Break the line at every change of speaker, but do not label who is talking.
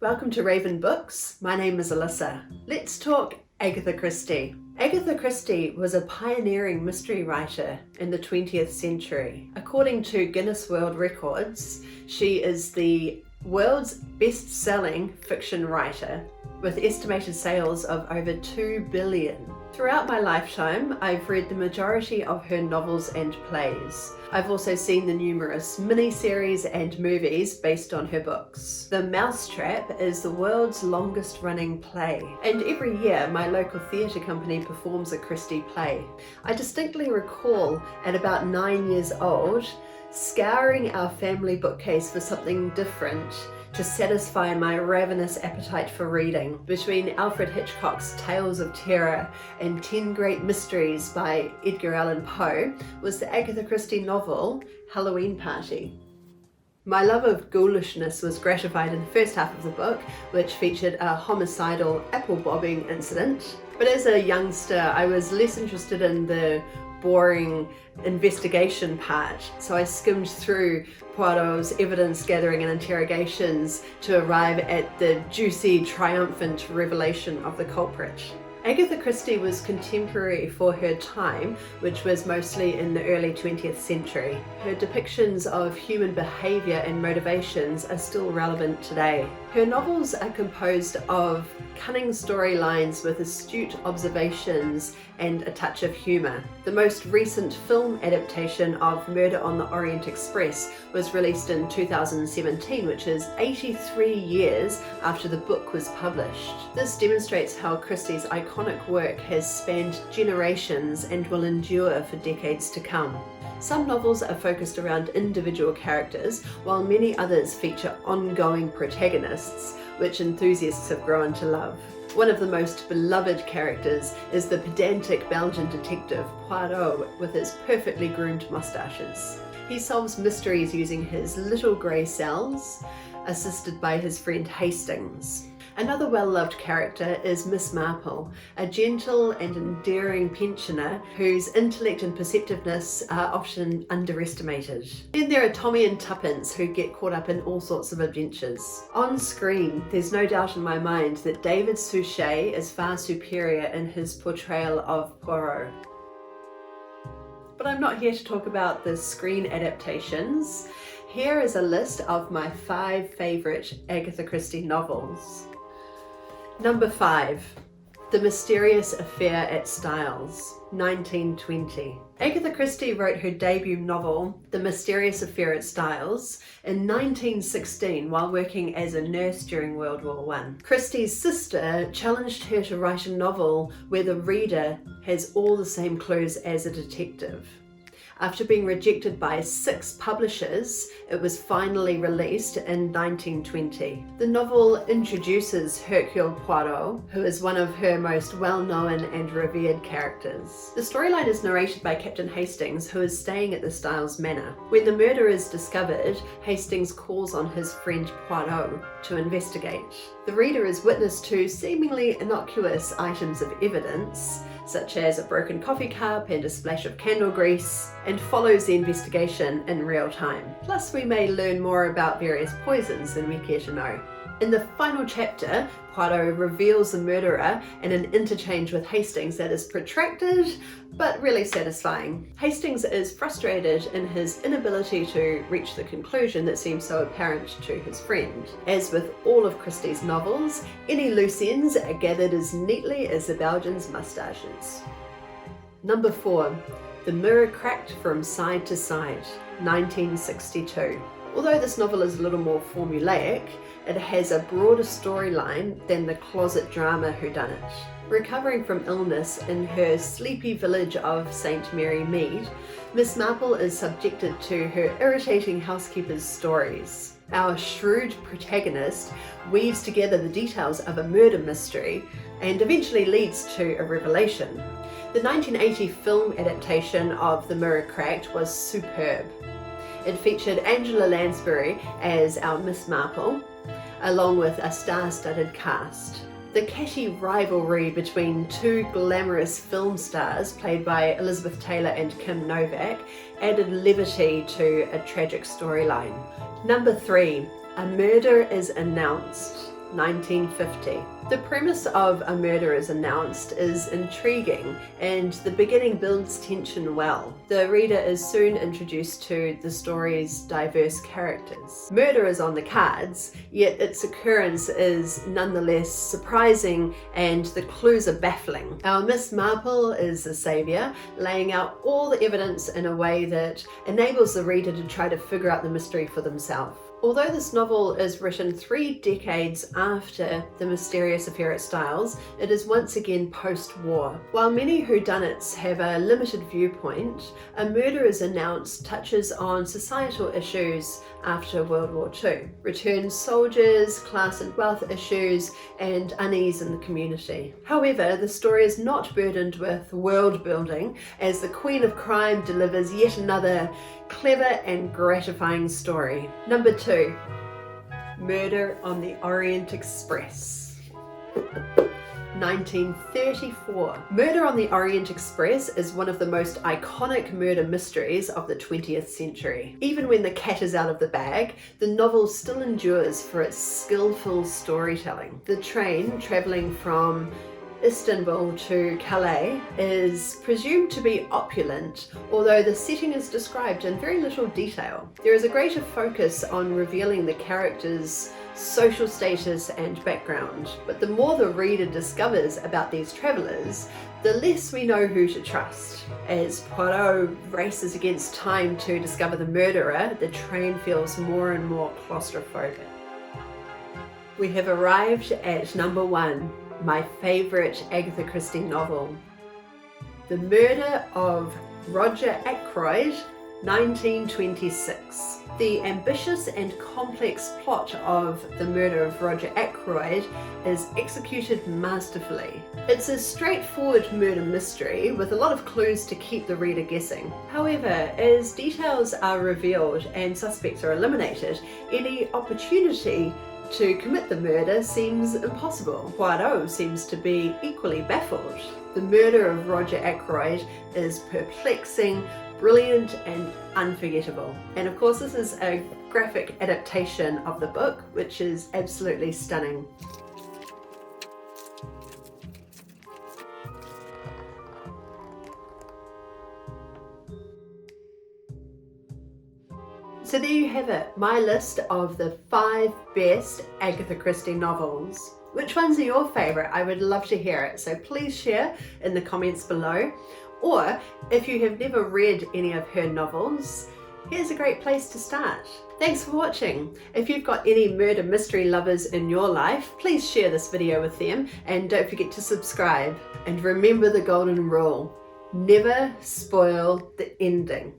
Welcome to Raven Books. My name is Alyssa. Let's talk Agatha Christie. Agatha Christie was a pioneering mystery writer in the 20th century. According to Guinness World Records, she is the world's best-selling fiction writer with estimated sales of over 2 billion. Throughout my lifetime, I've read the majority of her novels and plays. I've also seen the numerous miniseries and movies based on her books. The Mousetrap is the world's longest running play, and every year my local theatre company performs a Christie play. I distinctly recall at about 9 years old, scouring our family bookcase for something different to satisfy my ravenous appetite for reading. Between Alfred Hitchcock's Tales of Terror and 10 Great Mysteries by Edgar Allan Poe was the Agatha Christie novel Halloween Party. My love of ghoulishness was gratified in the first half of the book, which featured a homicidal apple bobbing incident. But as a youngster, I was less interested in the boring investigation part, so I skimmed through Poirot's evidence gathering and interrogations to arrive at the juicy, triumphant revelation of the culprit. Agatha Christie was contemporary for her time, which was mostly in the early 20th century. Her depictions of human behaviour and motivations are still relevant today. Her novels are composed of cunning storylines with astute observations and a touch of humour. The most recent film adaptation of Murder on the Orient Express was released in 2017, which is 83 years after the book was published. This demonstrates how Christie's iconic work has spanned generations and will endure for decades to come. Some novels are focused around individual characters, while many others feature ongoing protagonists, which enthusiasts have grown to love. One of the most beloved characters is the pedantic Belgian detective Poirot with his perfectly groomed moustaches. He solves mysteries using his little grey cells, assisted by his friend Hastings. Another well-loved character is Miss Marple, a gentle and endearing pensioner whose intellect and perceptiveness are often underestimated. Then there are Tommy and Tuppence, who get caught up in all sorts of adventures. On screen, there's no doubt in my mind that David Suchet is far superior in his portrayal of Poirot. But I'm not here to talk about the screen adaptations. Here is a list of my 5 favourite Agatha Christie novels. Number 5, The Mysterious Affair at Styles, 1920. Agatha Christie wrote her debut novel, The Mysterious Affair at Styles, in 1916 while working as a nurse during World War I. Christie's sister challenged her to write a novel where the reader has all the same clues as a detective. After being rejected by 6 publishers, it was finally released in 1920. The novel introduces Hercule Poirot, who is one of her most well-known and revered characters. The storyline is narrated by Captain Hastings, who is staying at the Styles Manor. When the murder is discovered, Hastings calls on his friend Poirot to investigate. The reader is witness to seemingly innocuous items of evidence, such as a broken coffee cup and a splash of candle grease, and follows the investigation in real time. Plus, we may learn more about various poisons than we care to know. In the final chapter, Poirot reveals the murderer in an interchange with Hastings that is protracted, but really satisfying. Hastings is frustrated in his inability to reach the conclusion that seems so apparent to his friend. As with all of Christie's novels, any loose ends are gathered as neatly as the Belgians' moustaches. Number 4, The Mirror Cracked from Side to Side, 1962. Although this novel is a little more formulaic, it has a broader storyline than the closet drama whodunit. Recovering from illness in her sleepy village of St. Mary Mead, Miss Marple is subjected to her irritating housekeeper's stories. Our shrewd protagonist weaves together the details of a murder mystery and eventually leads to a revelation. The 1980 film adaptation of The Mirror Cracked was superb. It featured Angela Lansbury as our Miss Marple, along with a star-studded cast. The catty rivalry between 2 glamorous film stars, played by Elizabeth Taylor and Kim Novak, added levity to a tragic storyline. Number 3, A Murder is Announced, 1950. The premise of A Murder is Announced is intriguing, and the beginning builds tension well. The reader is soon introduced to the story's diverse characters. Murder is on the cards, yet its occurrence is nonetheless surprising and the clues are baffling. Our Miss Marple is the saviour, laying out all the evidence in a way that enables the reader to try to figure out the mystery for themselves. Although this novel is written 3 decades after the mysterious affair at Styles, it is once again post-war. While many whodunits have a limited viewpoint, A Murder is Announced touches on societal issues after World War II. Returned soldiers, class and wealth issues, and unease in the community. However, the story is not burdened with world building, as the Queen of Crime delivers yet another clever and gratifying story. Number 2, Murder on the Orient Express. 1934. Murder on the Orient Express is one of the most iconic murder mysteries of the 20th century. Even when the cat is out of the bag, the novel still endures for its skillful storytelling. The train travelling from Istanbul to Calais is presumed to be opulent, although the setting is described in very little detail. There is a greater focus on revealing the characters' social status and background, but the more the reader discovers about these travellers, the less we know who to trust. As Poirot races against time to discover the murderer, the train feels more and more claustrophobic. We have arrived at number 1. My favourite Agatha Christie novel, The Murder of Roger Ackroyd, 1926. The ambitious and complex plot of The Murder of Roger Ackroyd is executed masterfully. It's a straightforward murder mystery with a lot of clues to keep the reader guessing. However, as details are revealed and suspects are eliminated, any opportunity to commit the murder seems impossible. Poirot seems to be equally baffled. The Murder of Roger Ackroyd is perplexing, brilliant and unforgettable. And of course this is a graphic adaptation of the book, which is absolutely stunning. So there you have it, my list of the 5 best Agatha Christie novels. Which ones are your favourite? I would love to hear it, so please share in the comments below. Or if you have never read any of her novels, here's a great place to start. Thanks for watching. If you've got any murder mystery lovers in your life, please share this video with them and don't forget to subscribe. And remember the golden rule, never spoil the ending.